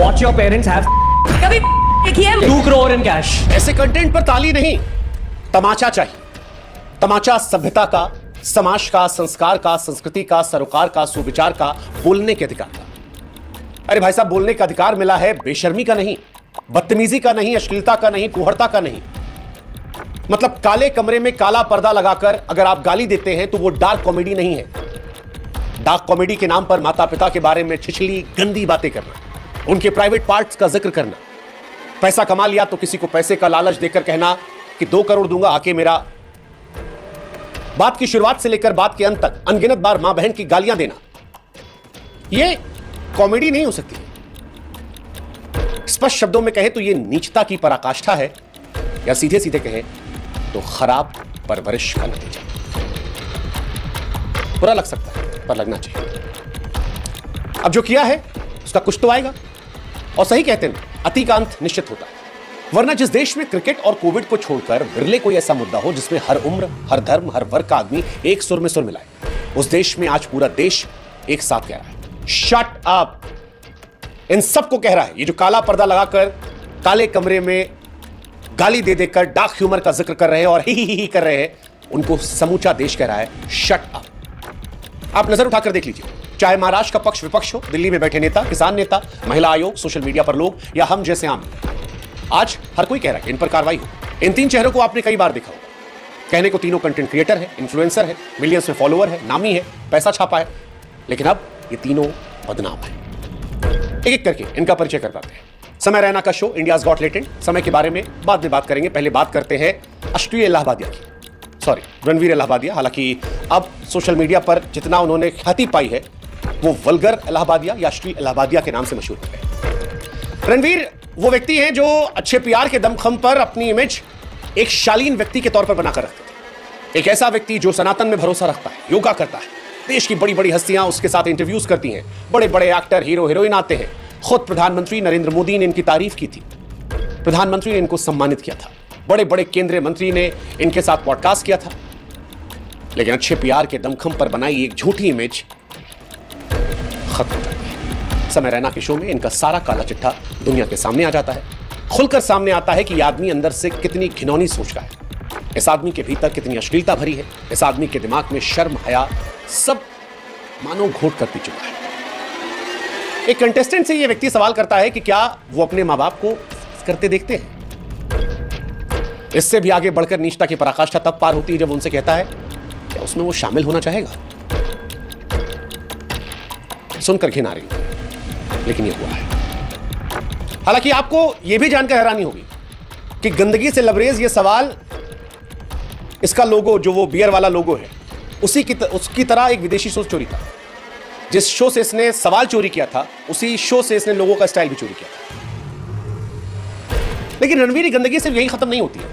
watch your parents have कभी देखिए 2 crore in cash. ऐसे कंटेंट पर ताली नहीं, तमाचा चाहिए। तमाचा सभ्यता का, समाज का, संस्कार का, संस्कृति का, सरोकार का, सुविचार का, बोलने के अधिकार का। अरे भाई साहब, बोलने का अधिकार मिला है बेशर्मी का नहीं, बदतमीजी का नहीं, अश्लीलता का नहीं, कुहड़ता का नहीं। मतलब काले कमरे में काला पर्दा लगाकर अगर आप गाली देते हैं तो वो डार्क कॉमेडी नहीं है। डार्क कॉमेडी के नाम पर माता पिता के बारे में छिछली गंदी बातें करना, उनके प्राइवेट पार्ट्स का जिक्र करना, पैसा कमा लिया तो किसी को पैसे का लालच देकर कहना कि 2 करोड़ दूंगा आके मेरा। बात की शुरुआत से लेकर बात के अंत तक अनगिनत बार मां बहन की गालियां देना, यह कॉमेडी नहीं हो सकती। स्पष्ट शब्दों में कहें तो यह नीचता की पराकाष्ठा है, या सीधे सीधे कहें तो खराब परवरिश का नतीजा। बुरा लग सकता है पर लगना चाहिए। अब जो किया है उसका कुछ तो आएगा, और सही कहते हैं अति का अंत निश्चित होता है। वरना जिस देश में क्रिकेट और कोविड को छोड़कर बिरले कोई ऐसा मुद्दा हो जिसमें हर उम्र, हर धर्म, हर वर्ग का आदमी एक सुर में सुर मिलाए, उस देश में आज पूरा देश एक साथ कह रहा है शट अप। इन सबको कह रहा है, ये जो काला पर्दा लगाकर काले कमरे में गाली दे देकर डार्क ह्यूमर का जिक्र कर रहे हैं और ही कर रहे हैं, उनको समूचा देश कह रहा है शट अप। आप नजर उठाकर देख लीजिए, चाहे महाराष्ट्र का पक्ष विपक्ष हो, दिल्ली में बैठे नेता, किसान नेता, महिला आयोग, सोशल मीडिया पर लोग, या हम जैसे आम, आज हर कोई कह रहा है इन पर कार्रवाई हो। इन 3 चेहरों को आपने कई बार देखा होगा। कहने को तीनों कंटेंट क्रिएटर है, इन्फ्लुएंसर है, मिलियंस में फॉलोअर है, नामी है, पैसा छापा है, लेकिन अब ये तीनों बदनाम है। एक एक करके इनका परिचय करवाते हैं। समय रैना का शो इंडियाज गॉट लेटेंट, समय के बारे में बाद में बात करेंगे। पहले बात करते हैं अश्लील इलाहाबादिया की, सॉरी रणवीर इलाहाबादिया। हालांकि अब सोशल मीडिया पर जितना उन्होंने ख्याति पाई है वो वल्गर इलाहाबादिया या अश्लील इलाहाबादिया के नाम से मशहूर हो गए। रणवीर वो व्यक्ति हैं जो अच्छे पीआर के दमखम पर अपनी इमेज एक शालीन व्यक्ति के तौर पर बनाकर रखते थे। एक ऐसा व्यक्ति जो सनातन में भरोसा रखता है, योगा करता है, देश की बड़ी बड़ी हस्तियां उसके साथ इंटरव्यूज करती हैं, बड़े बड़े एक्टर, हीरो हीरोइन आते हैं। खुद प्रधानमंत्री नरेंद्र मोदी ने इनकी तारीफ की थी, प्रधानमंत्री ने इनको सम्मानित किया था, बड़े बड़े केंद्रीय मंत्री ने इनके साथ पॉडकास्ट किया था। लेकिन अच्छे पीआर के दमखम पर बनाई एक झूठी इमेज खत्म हो जाती है। समय रैना के शो में इनका सारा काला चिट्ठा दुनिया के सामने आ जाता है। खुलकर सामने आता है कि यह आदमी अंदर से कितनी घिनौनी सोच रहा है, इस आदमी के भीतर कितनी अश्लीलता भरी है, इस आदमी के दिमाग में शर्म, हया सब मानो घोट कर पी चुका है। एक कंटेस्टेंट से यह व्यक्ति सवाल करता है कि क्या वो अपने मां बाप को करते देखते हैं। इससे भी आगे बढ़कर नीचता की पराकाष्ठा तब पार होती है जब उनसे कहता है क्या उसमें वो शामिल होना चाहेगा। सुनकर घिन आ रही है, लेकिन ये हुआ है। हालांकि आपको यह भी जानकर हैरानी होगी कि गंदगी से लबरेज ये सवाल, इसका लोगो जो वो बियर वाला लोगो है, उसकी तरह एक विदेशी सोच चोरी था। जिस शो से इसने सवाल चोरी किया था उसी शो से इसने लोगों का स्टाइल भी चोरी किया था। लेकिन रणवीर की गंदगी सिर्फ यही खत्म नहीं होती है।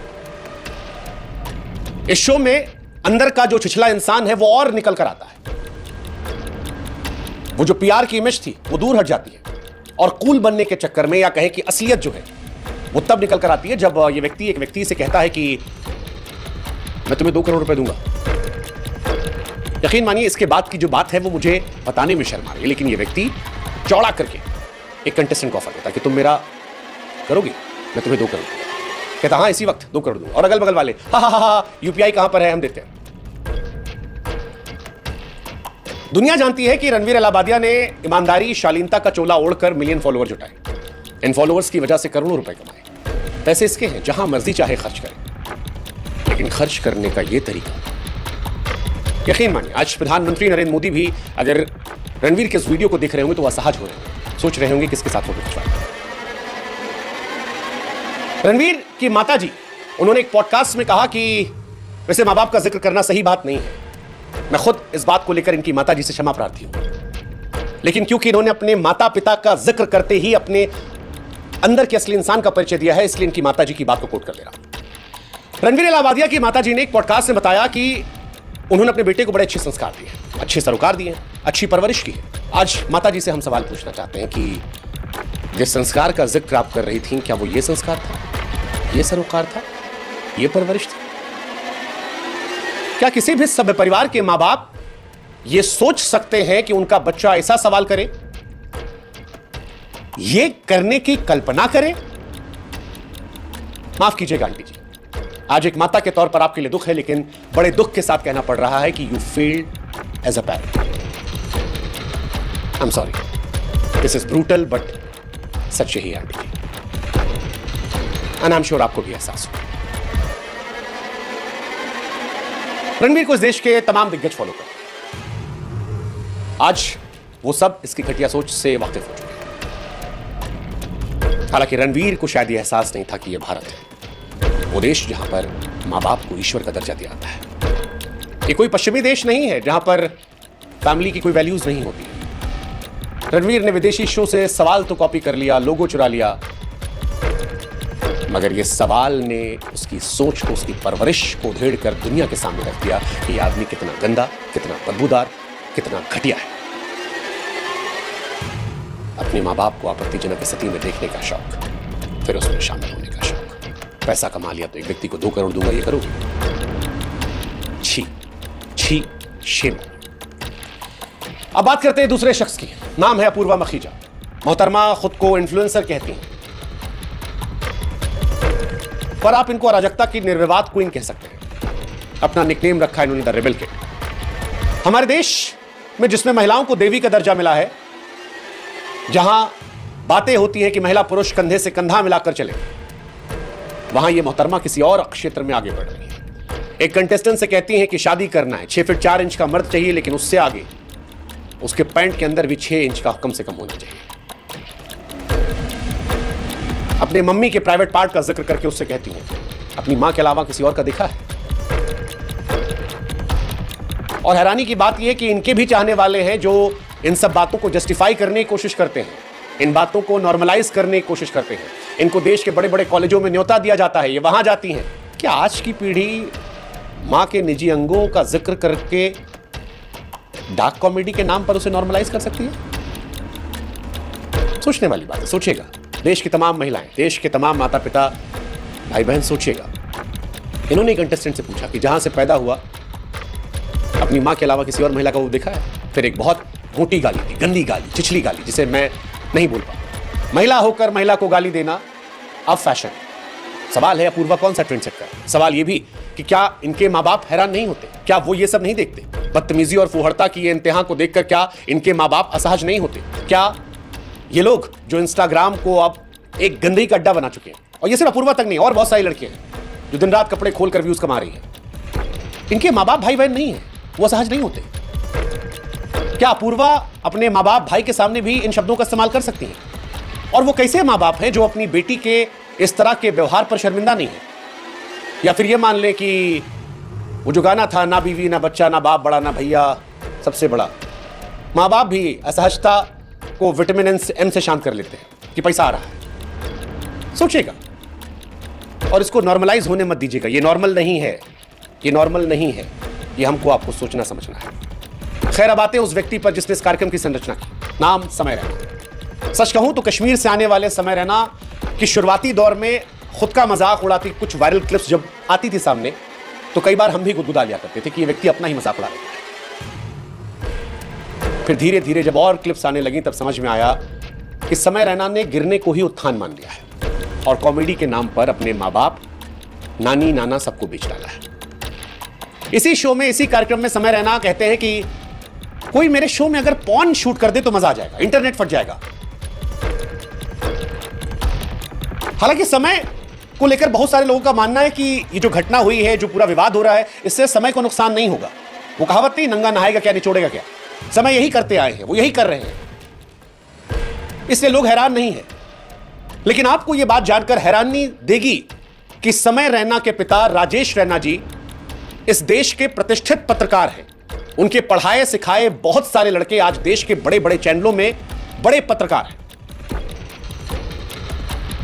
इस शो में अंदर का जो छिछला इंसान है वो और निकल कर आता है। वो जो पीआर की इमेज थी वो दूर हट जाती है, और कूल बनने के चक्कर में, या कहे कि असलियत जो है वो तब निकल कर आती है जब ये व्यक्ति एक व्यक्ति से कहता है कि मैं तुम्हें 2 करोड़ रुपए दूंगा। यकीन मानिए इसके बाद की जो बात है वो मुझे बताने में शर्म आ रही है, लेकिन ये व्यक्ति चौड़ा करके एक कंटेस्टेंट को ऑफर देता कि तुम मेरा करोगे, मैं तुम्हें 2 करोड़ दूंगा। कहता हाँ इसी वक्त 2 करोड़ दूंगा। और अगल बगल वाले हा यूपीआई कहां पर है, हम देते हैं। दुनिया जानती है कि रणवीर इलाहाबादिया ने ईमानदारी, शालीनता का चोला ओढ़कर मिलियन फॉलोअर जुटाए, इन फॉलोअर्स की वजह से करोड़ों रुपए कमाए। पैसे इसके हैं, जहां मर्जी चाहे खर्च करें, लेकिन खर्च करने का यह तरीका, यकीन मानिए आज प्रधानमंत्री नरेंद्र मोदी भी अगर रणवीर के इस वीडियो को देख रहे होंगे तो असहज हो रहे होंगे, सोच रहे होंगे किसके साथ फोटो खिंचवाएं। रणवीर की माताजी, उन्होंने एक पॉडकास्ट में कहा कि वैसे मां बाप का जिक्र करना सही बात नहीं है, मैं खुद इस बात को लेकर इनकी माताजी से क्षमा प्रार्थी हूं, लेकिन क्योंकि इन्होंने अपने माता पिता का जिक्र करते ही अपने अंदर के असली इंसान का परिचय दिया है, इसलिए इनकी माताजी की बात को कोट कर ले रहा हूं। रणवीर इलाहाबादिया की माताजी ने एक पॉडकास्ट में बताया कि उन्होंने अपने बेटे को बड़े अच्छे संस्कार दिए, अच्छे सरोकार दिए, अच्छी परवरिश की है। आज माताजी से हम सवाल पूछना चाहते हैं कि जिस संस्कार का जिक्र आप कर रही थी, क्या वो ये संस्कार था, ये सरोकार था, ये परवरिश थी? क्या किसी भी सभ्य परिवार के मां बाप ये सोच सकते हैं कि उनका बच्चा ऐसा सवाल करे? ये करने की कल्पना करें। माफ कीजिएगा आंटी जी, आज एक माता के तौर पर आपके लिए दुख है, लेकिन बड़े दुख के साथ कहना पड़ रहा है कि you failed as a parent. I am sorry, this is brutal but सच यही है auntie ji, and I am sure आपको भी एहसास हो। रणवीर को इस देश के तमाम दिग्गज फॉलो करते हैं। आज वो सब इसकी घटिया सोच से वाकिफ हो चुके हैं। हालांकि रणवीर को शायद यह एहसास नहीं था कि यह भारत है, वो देश जहां पर मां बाप को ईश्वर का दर्जा दिया जाता है। ये कोई पश्चिमी देश नहीं है जहां पर फैमिली की कोई वैल्यूज नहीं होती है। रणवीर ने विदेशी शो से सवाल तो कॉपी कर लिया, लोगो चुरा लिया, मगर ये सवाल ने उसकी सोच को, उसकी परवरिश को उधेड़ कर दुनिया के सामने रख दिया कि ये आदमी कितना गंदा, कितना बदबूदार, कितना घटिया है। अपने मां बाप को आपत्तिजनक स्थिति में देखने का शौक, फिर उसमें शामिल होने का शौक। पैसा कमा लिया तो एक व्यक्ति को 2 करोड़ दूंगा, ये करोगे? छी छी शेम। अब बात करते हैं दूसरे शख्स की। नाम है अपूर्वा मखीजा। मोहतरमा खुद को इन्फ्लुएंसर कहती हैं, पर आप इनको अराजकता की निर्विवाद क्वीन कह सकते हैं। अपना निकनेम रखा है इन्होंने द रेबल किड। हमारे देश में जिसमें महिलाओं को देवी का दर्जा मिला है, जहां बातें होती हैं कि महिला पुरुष कंधे से कंधा मिलाकर चले, वहां ये मोहतरमा किसी और क्षेत्र में आगे बढ़ रही है। एक कंटेस्टेंट से कहती हैं कि शादी करना है, 6 फीट 4 इंच का मर्द चाहिए, लेकिन उससे आगे उसके पैंट के अंदर भी 6 इंच का कम से कम होना चाहिए। अपने मम्मी के प्राइवेट पार्ट का जिक्र करके उससे कहती हैं, अपनी मां के अलावा किसी और का देखा है? और हैरानी की बात यह है कि इनके भी चाहने वाले हैं जो इन सब बातों को जस्टिफाई करने की कोशिश करते हैं, इन बातों को नॉर्मलाइज करने की कोशिश करते हैं। इनको देश के बड़े बड़े कॉलेजों में न्योता दिया जाता है, ये वहां जाती हैं। क्या आज की पीढ़ी मां के निजी अंगों का जिक्र करके डार्क कॉमेडी के नाम पर उसे नॉर्मलाइज कर सकती है? सोचने वाली बात है, सोचिएगा। देश की तमाम महिलाएं, देश के तमाम माता पिता, भाई बहन, सोचिएगा। इन्होंने कंटेस्टेंट से पूछा कि जहां से पैदा हुआ अपनी मां के अलावा किसी और महिला का वो देखा है? फिर एक बहुत मोटी गाली थी, गंदी गाली, चिछली गाली, जिसे मैं नहीं बोल पाता। महिला होकर महिला को गाली देना अब फैशन। सवाल है अपूर्वा कौन सा ट्रेंड सेट कर? सवाल यह भी कि क्या इनके माँ बाप हैरान नहीं होते? क्या वो ये सब नहीं देखते? बदतमीजी और फुहड़ता की ये इंतहा को देखकर क्या इनके माँ बाप असहज नहीं होते? क्या ये लोग जो इंस्टाग्राम को अब एक गंदगी का अड्डा बना चुके हैं, और ये सिर्फ अपूर्वा तक नहीं, और बहुत सारी लड़कियां हैं जो दिन रात कपड़े खोलकर व्यूज कमा रही हैं, इनके माँ बाप भाई बहन नहीं है, वो असहज नहीं होते? क्या अपूर्वा अपने माँ बाप भाई के सामने भी इन शब्दों का इस्तेमाल कर सकती हैं? और वो कैसे माँ बाप हैं जो अपनी बेटी के इस तरह के व्यवहार पर शर्मिंदा नहीं है? या फिर ये मान ले कि वो जो गाना था, ना बीवी ना बच्चा ना बाप बड़ा ना भैया सबसे बड़ा, माँ बाप भी असहजता को विटामिन एम से शांत कर लेते हैं कि पैसा आ रहा है। सोचिएगा और इसको नॉर्मलाइज होने मत दीजिएगा। ये नॉर्मल नहीं है, ये नॉर्मल नहीं है, ये हमको आपको सोचना समझना है। खैर, अब आते हैं उस व्यक्ति पर जिसने इस कार्यक्रम की संरचना की। नाम समय रैना। सच कहूं तो कश्मीर से आने वाले समय रैना की शुरुआती दौर में खुद का मजाक उड़ाती कुछ वायरल क्लिप्स जब आती थी सामने, तो कई बार हम भी गुदगुदा लिया करते थे कि ये व्यक्ति अपना ही मजाक उड़ा रहा है। फिर धीरे धीरे जब और क्लिप्स आने लगी तब समझ में आया कि समय रैना ने गिरने को ही उत्थान मान लिया है और कॉमेडी के नाम पर अपने माँ बाप, नानी नाना सबको बेच डाला है। इसी शो में, इसी कार्यक्रम में समय रैना कहते हैं कि कोई मेरे शो में अगर पॉर्न शूट कर दे तो मजा आ जाएगा, इंटरनेट फट जाएगा। हालांकि समय को लेकर बहुत सारे लोगों का मानना है कि ये जो घटना हुई है, जो पूरा विवाद हो रहा है, इससे समय को नुकसान नहीं होगा। वो कहावत नहीं, नंगा नहाएगा क्या निचोड़ेगा क्या। समय यही करते आए हैं, वो यही कर रहे हैं, इसलिए लोग हैरान नहीं है। लेकिन आपको यह बात जानकर हैरानी देगी कि समय रैना के पिता राजेश रैना जी इस देश के प्रतिष्ठित पत्रकार हैं। उनके पढ़ाए सिखाए बहुत सारे लड़के आज देश के बड़े बड़े चैनलों में बड़े पत्रकार हैं।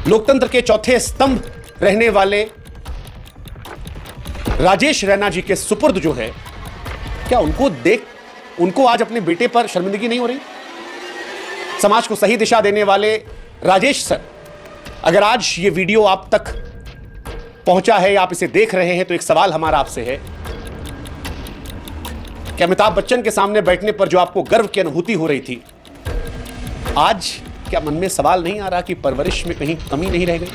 लोकतंत्र के चौथे स्तंभ रहने वाले राजेश रैना जी के सुपुर्द जो है, क्या उनको आज अपने बेटे पर शर्मिंदगी नहीं हो रही? समाज को सही दिशा देने वाले राजेश सर, अगर आज ये वीडियो आप तक पहुंचा है, आप इसे देख रहे हैं, तो एक सवाल हमारा आपसे है कि अमिताभ बच्चन के सामने बैठने पर जो आपको गर्व की अनुभूति हो रही थी, आज क्या मन में सवाल नहीं आ रहा कि परवरिश में कहीं कमी नहीं रह गई?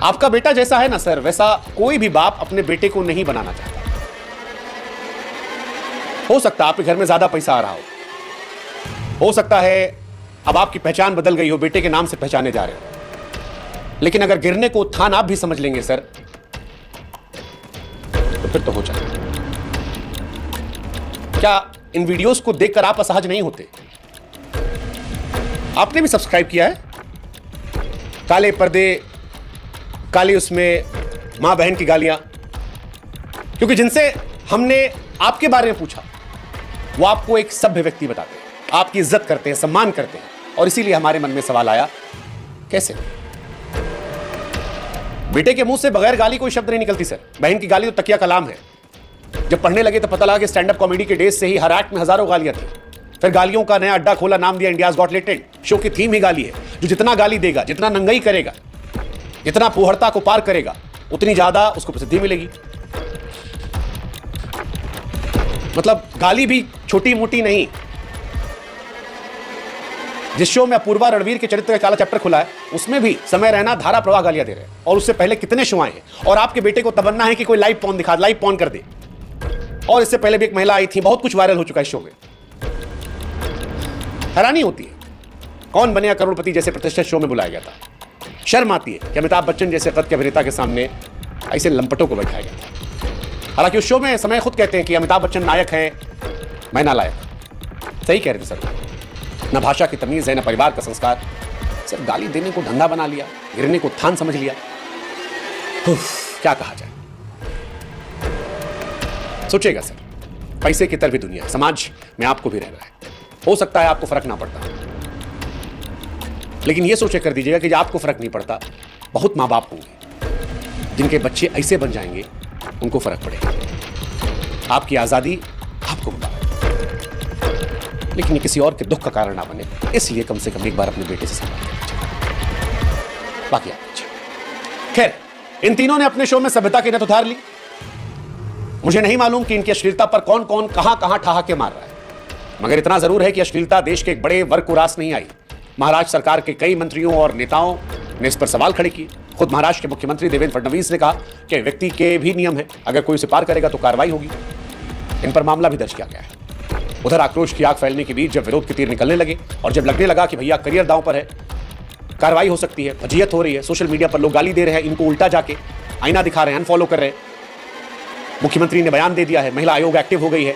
आपका बेटा जैसा है ना सर, वैसा कोई भी बाप अपने बेटे को नहीं बनाना चाहता। हो सकता है आपके घर में ज्यादा पैसा आ रहा हो सकता है अब आपकी पहचान बदल गई हो, बेटे के नाम से पहचाने जा रहे हो, लेकिन अगर गिरने को उत्थान आप भी समझ लेंगे सर, तो फिर तो हो जाए। क्या इन वीडियोस को देखकर आप असहज नहीं होते? आपने भी सब्सक्राइब किया है? काले पर्दे, काली उसमें मां बहन की गालियां, क्योंकि जिनसे हमने आपके बारे में पूछा वो आपको एक सभ्य व्यक्ति बताते हैं, आपकी इज्जत करते हैं, सम्मान करते हैं, और इसीलिए हमारे मन में सवाल आया, कैसे? बेटे के मुंह से बगैर गाली कोई शब्द नहीं निकलती सर। बहन की गाली तो तकिया कलाम है। जब पढ़ने लगे तो पता लगा कि स्टैंड अप कॉमेडी के डेज से ही हर एक्ट में हजारों गालियां थी। फिर गालियों का नया अड्डा खोला, नाम दिया इंडियाज गॉट लेटेड। शो की थीम ही गाली है। जो जितना गाली देगा, जितना नंगाई करेगा, जितना फूहड़ता को पार करेगा, उतनी ज्यादा उसको प्रसिद्धि मिलेगी। मतलब गाली भी छोटी मोटी नहीं। जिस शो में अपूर्वा रणवीर के चरित्र का काला चैप्टर खुला है, उसमें भी समय रहना धारा प्रवाह गालियां दे रहे हैं, और उससे पहले कितने शो आए हैं। और आपके बेटे को तमन्ना है कि कोई लाइव पॉर्न कर दे, और इससे पहले भी एक महिला आई थी, बहुत कुछ वायरल हो चुका है इस शो में। हैरानी होती है, कौन बनेगा करोड़पति जैसे प्रतिष्ठित शो में बुलाया गया था। शर्म आती है कि अमिताभ बच्चन जैसे कद के अभिनेता के सामने ऐसे लंपटों को बैठाया गया था। हालांकि उस शो में समय खुद कहते हैं कि अमिताभ बच्चन नायक हैं, मैं नालायक। सही कह रहे थे सर। न भाषा की तमीज है, न परिवार का संस्कार। सर गाली देने को धंधा बना लिया, गिरने को उत्थान समझ लिया। क्या कहा जाए? सोचिएगा सर, पैसे की तरफ भी दुनिया, समाज में आपको भी रहना है। हो सकता है आपको फर्क ना पड़ता, लेकिन यह सोचे कर दीजिएगा कि आपको फर्क नहीं पड़ता, बहुत मां बाप होंगे जिनके बच्चे ऐसे बन जाएंगे, उनको फर्क पड़ेगा। आपकी आजादी आपको मुबारक, लेकिन ये किसी और के दुख का कारण ना बने, इसलिए कम से कम एक बार अपने बेटे से संवाद करना चाहिए। बाकी आप खैर, इन तीनों ने अपने शो में सभ्यता की नत उतार ली। मुझे नहीं मालूम कि इनकी अश्लीलता पर कौन कौन कहां ठहाके मार रहा है, मगर इतना जरूर है कि अश्लीलता देश के एक बड़े वर्ग को रास नहीं आई। महाराष्ट्र सरकार के कई मंत्रियों और नेताओं ने इस पर सवाल खड़े किए। खुद महाराष्ट्र के मुख्यमंत्री देवेंद्र फडणवीस ने कहा कि व्यक्ति के भी नियम है, अगर कोई उसे पार करेगा तो कार्रवाई होगी। इन पर मामला भी दर्ज किया गया है। उधर आक्रोश की आग फैलने के बीच जब विरोध के तीर निकलने लगे और जब लगने लगा कि भैया करियर दांव पर है, कार्रवाई हो सकती है, फजीयत हो रही है, सोशल मीडिया पर लोग गाली दे रहे हैं, इनको उल्टा जाके आईना दिखा रहे हैं, अनफॉलो कर रहे हैं, मुख्यमंत्री ने बयान दे दिया है, महिला आयोग एक्टिव हो गई है,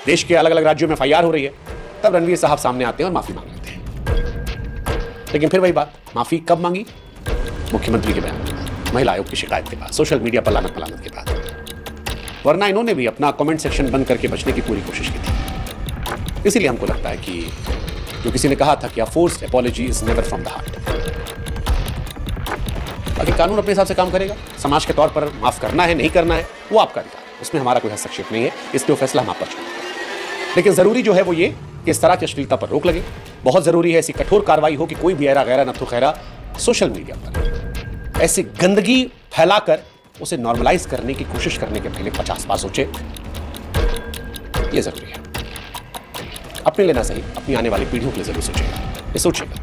देश के अलग अलग राज्यों में एफआईआर हो रही है, तब रणवीर साहब सामने आते हैं और माफी मांग लेते हैं। लेकिन फिर वही बात, माफी कब मांगी? मुख्यमंत्री के बयान के बाद, महिला आयोग की शिकायत के बाद, सोशल मीडिया पर लानत मलानत के बाद। वरना इन्होंने भी अपना कमेंट सेक्शन बंद करके बचने की पूरी कोशिश की थी। इसीलिए हमको लगता है कि जो किसी ने कहा था कि forced apology is never from the heart. बाकी कानून अपने हिसाब से काम करेगा। समाज के तौर पर माफ करना है, नहीं करना है, वो आपका अधिकार है, उसमें हमारा कोई हस्तक्षेप नहीं है, इसलिए वो फैसला हम आप पर छोड़ते हैं। लेकिन जरूरी जो है वो ये कि इस तरह की अश्लीलता पर रोक लगे। बहुत जरूरी है ऐसी कठोर कार्रवाई हो कि कोई भी ऐरा गैरा नथु खैरा सोशल मीडिया पर ऐसी गंदगी फैलाकर उसे नॉर्मलाइज करने की कोशिश करने के पहले 50 बार सोचे। ये जरूरी है। अपने लेना सही, अपनी आने वाली पीढ़ियों के लिए जरूर सोचेगा, ये सोचेगा।